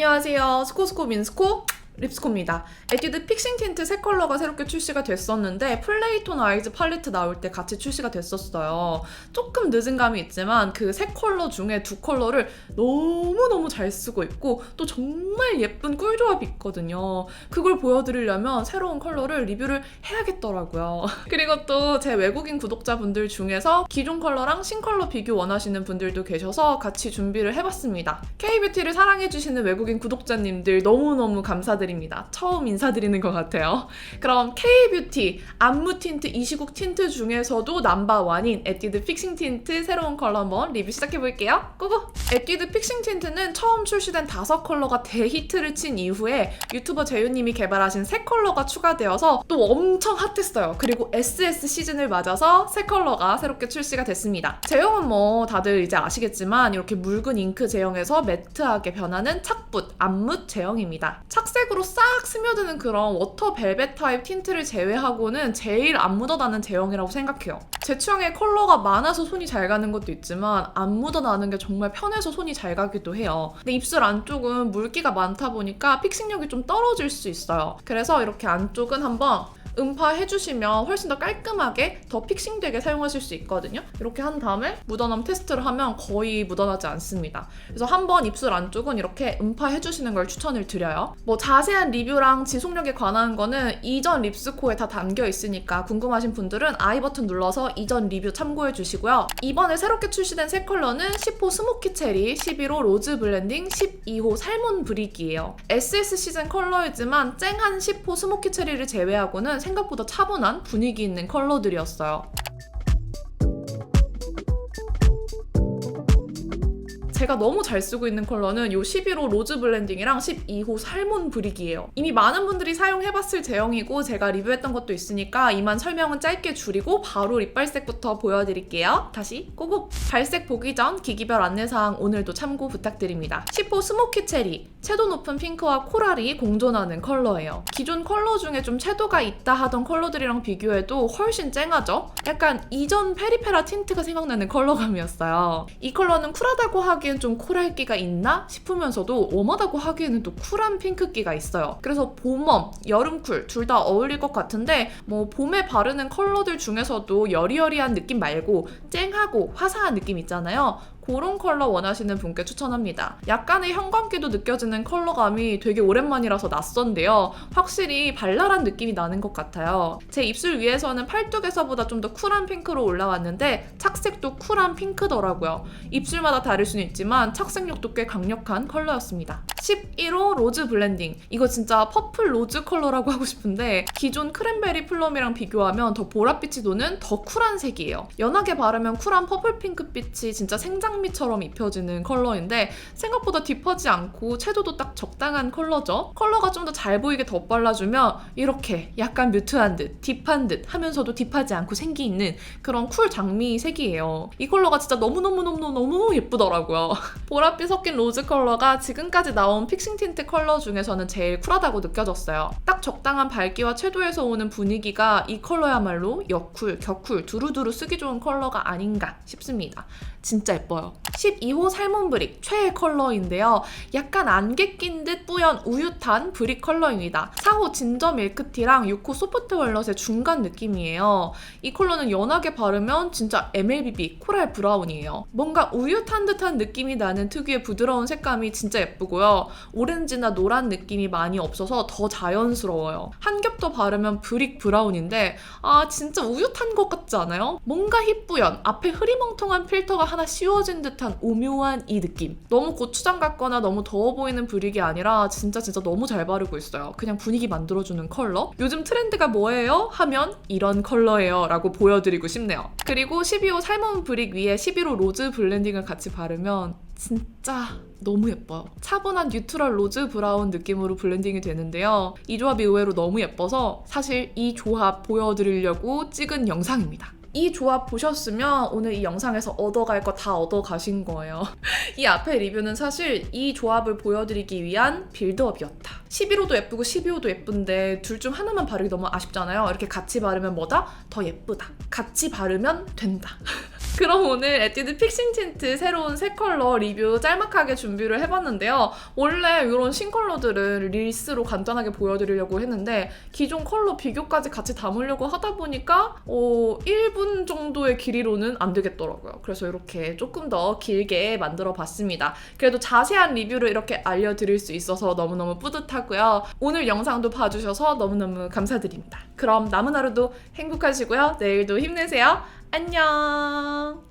안녕하세요. 스코스코 민스코 립스코입니다. 에뛰드 픽싱 틴트 새 컬러가 새롭게 출시가 됐었는데 플레이톤 아이즈 팔레트 나올 때 같이 출시가 됐었어요. 조금 늦은 감이 있지만 그 세 컬러 중에 두 컬러를 너무너무 잘 쓰고 있고 또 정말 예쁜 꿀조합이 있거든요. 그걸 보여드리려면 새로운 컬러를 리뷰를 해야겠더라고요. 그리고 또 제 외국인 구독자분들 중에서 기존 컬러랑 신컬러 비교 원하시는 분들도 계셔서 같이 준비를 해봤습니다. K뷰티를 사랑해주시는 외국인 구독자님들 너무너무 감사드립니다. 처음 인사드리는 것 같아요. 그럼 K뷰티 안무 틴트 이 시국 틴트 중에서도 넘버원인 에뛰드 픽싱 틴트 새로운 컬러 한번 리뷰 시작해볼게요. 고고! 에뛰드 픽싱 틴트는 처음 출시된 5컬러가 대히트를 친 이후에 유튜버 재윤님이 개발하신 새 컬러가 추가되어서 또 엄청 핫했어요. 그리고 SS 시즌을 맞아서 새 컬러가 새롭게 출시가 됐습니다. 제형은 뭐 다들 이제 아시겠지만 이렇게 묽은 잉크 제형에서 매트하게 변하는 착붓, 안무 제형입니다. 착색으로 싹 스며드는 그런 워터 벨벳 타입 틴트를 제외하고는 제일 안 묻어나는 제형이라고 생각해요. 제 취향에 컬러가 많아서 손이 잘 가는 것도 있지만 안 묻어나는 게 정말 편해서 손이 잘 가기도 해요. 근데 입술 안쪽은 물기가 많다 보니까 픽싱력이 좀 떨어질 수 있어요. 그래서 이렇게 안쪽은 한번 음파해주시면 훨씬 더 깔끔하게 더 픽싱되게 사용하실 수 있거든요. 이렇게 한 다음에 묻어남 테스트를 하면 거의 묻어나지 않습니다. 그래서 한번 입술 안쪽은 이렇게 음파해주시는 걸 추천을 드려요. 뭐 자세한 리뷰랑 지속력에 관한 거는 이전 립스코에 다 담겨 있으니까 궁금하신 분들은 I 버튼 눌러서 이전 리뷰 참고해 주시고요. 이번에 새롭게 출시된 새 컬러는 10호 스모키 체리, 11호 로즈 블렌딩, 12호 살몬 브릭이에요. SS 시즌 컬러이지만 쨍한 10호 스모키 체리를 제외하고는 생각보다 차분한 분위기 있는 컬러들이었어요. 제가 너무 잘 쓰고 있는 컬러는 이 11호 로즈 블렌딩이랑 12호 살몬 브릭이에요. 이미 많은 분들이 사용해봤을 제형이고 제가 리뷰했던 것도 있으니까 이만 설명은 짧게 줄이고 바로 립발색부터 보여드릴게요. 다시 고고! 발색 보기 전 기기별 안내사항 오늘도 참고 부탁드립니다. 10호 스모키 체리, 채도 높은 핑크와 코랄이 공존하는 컬러예요. 기존 컬러 중에 좀 채도가 있다 하던 컬러들이랑 비교해도 훨씬 쨍하죠? 약간 이전 페리페라 틴트가 생각나는 컬러감이었어요. 이 컬러는 쿨하다고 하기엔 좀 코랄기가 있나 싶으면서도 웜하다고 하기에는 또 쿨한 핑크기가 있어요. 그래서 봄웜, 여름쿨 둘 다 어울릴 것 같은데 뭐 봄에 바르는 컬러들 중에서도 여리여리한 느낌 말고 쨍하고 화사한 느낌 있잖아요. 그런 컬러 원하시는 분께 추천합니다. 약간의 형광기도 느껴지는 컬러감이 되게 오랜만이라서 낯선데요. 확실히 발랄한 느낌이 나는 것 같아요. 제 입술 위에서는 팔뚝에서보다 좀 더 쿨한 핑크로 올라왔는데 착색도 쿨한 핑크더라고요. 입술마다 다를 수는 있지만 착색력도 꽤 강력한 컬러였습니다. 11호 로즈 블렌딩. 이거 진짜 퍼플 로즈 컬러라고 하고 싶은데 기존 크랜베리 플럼이랑 비교하면 더 보랏빛이 도는 더 쿨한 색이에요. 연하게 바르면 쿨한 퍼플 핑크빛이 진짜 생장미처럼 입혀지는 컬러인데 생각보다 딥하지 않고 채도도 딱 적당한 컬러죠. 컬러가 좀 더 잘 보이게 덧발라주면 이렇게 약간 뮤트한 듯 딥한 듯 하면서도 딥하지 않고 생기 있는 그런 쿨 장미 색이에요. 이 컬러가 진짜 너무너무 예쁘더라고요. 보랏빛 섞인 로즈 컬러가 지금까지 나온 픽싱 틴트 컬러 중에서는 제일 쿨하다고 느껴졌어요. 딱 적당한 밝기와 채도에서 오는 분위기가 이 컬러야말로 여쿨, 격쿨 두루두루 쓰기 좋은 컬러가 아닌가 싶습니다. 진짜 예뻐요. 12호 살몬 브릭 최애 컬러인데요. 약간 안개 낀 듯 뿌연 우윳한 브릭 컬러입니다. 4호 진저 밀크티랑 6호 소프트 웰넛의 중간 느낌이에요. 이 컬러는 연하게 바르면 진짜 MLBB 코랄 브라운이에요. 뭔가 우윳한 듯한 느낌이 나는 특유의 부드러운 색감이 진짜 예쁘고요. 오렌지나 노란 느낌이 많이 없어서 더 자연스러워요. 한 겹 더 바르면 브릭 브라운인데 진짜 우윳한 것 같지 않아요? 뭔가 힙부연, 앞에 흐리멍텅한 필터가 하나 씌워진 듯한 오묘한 이 느낌. 너무 고추장 같거나 너무 더워 보이는 브릭이 아니라 진짜 너무 잘 바르고 있어요. 그냥 분위기 만들어주는 컬러? 요즘 트렌드가 뭐예요? 하면 이런 컬러예요 라고 보여드리고 싶네요. 그리고 12호 살몬 브릭 위에 11호 로즈 블렌딩을 같이 바르면 진짜 너무 예뻐요. 차분한 뉴트럴 로즈 브라운 느낌으로 블렌딩이 되는데요. 이 조합이 의외로 너무 예뻐서 사실 이 조합 보여드리려고 찍은 영상입니다. 이 조합 보셨으면 오늘 이 영상에서 얻어갈 거 다 얻어가신 거예요. 이 앞에 리뷰는 사실 이 조합을 보여드리기 위한 빌드업이었다. 11호도 예쁘고 12호도 예쁜데 둘 중 하나만 바르기 너무 아쉽잖아요. 이렇게 같이 바르면 뭐다? 더 예쁘다. 같이 바르면 된다. 그럼 오늘 에뛰드 픽싱 틴트 새로운 새 컬러 리뷰 짤막하게 준비를 해봤는데요. 원래 이런 신컬러들은 릴스로 간단하게 보여드리려고 했는데 기존 컬러 비교까지 같이 담으려고 하다 보니까 1분 정도의 길이로는 안 되겠더라고요. 그래서 이렇게 조금 더 길게 만들어 봤습니다. 그래도 자세한 리뷰를 이렇게 알려드릴 수 있어서 너무너무 뿌듯하고요. 오늘 영상도 봐주셔서 너무너무 감사드립니다. 그럼 남은 하루도 행복하시고요. 내일도 힘내세요. 안녕.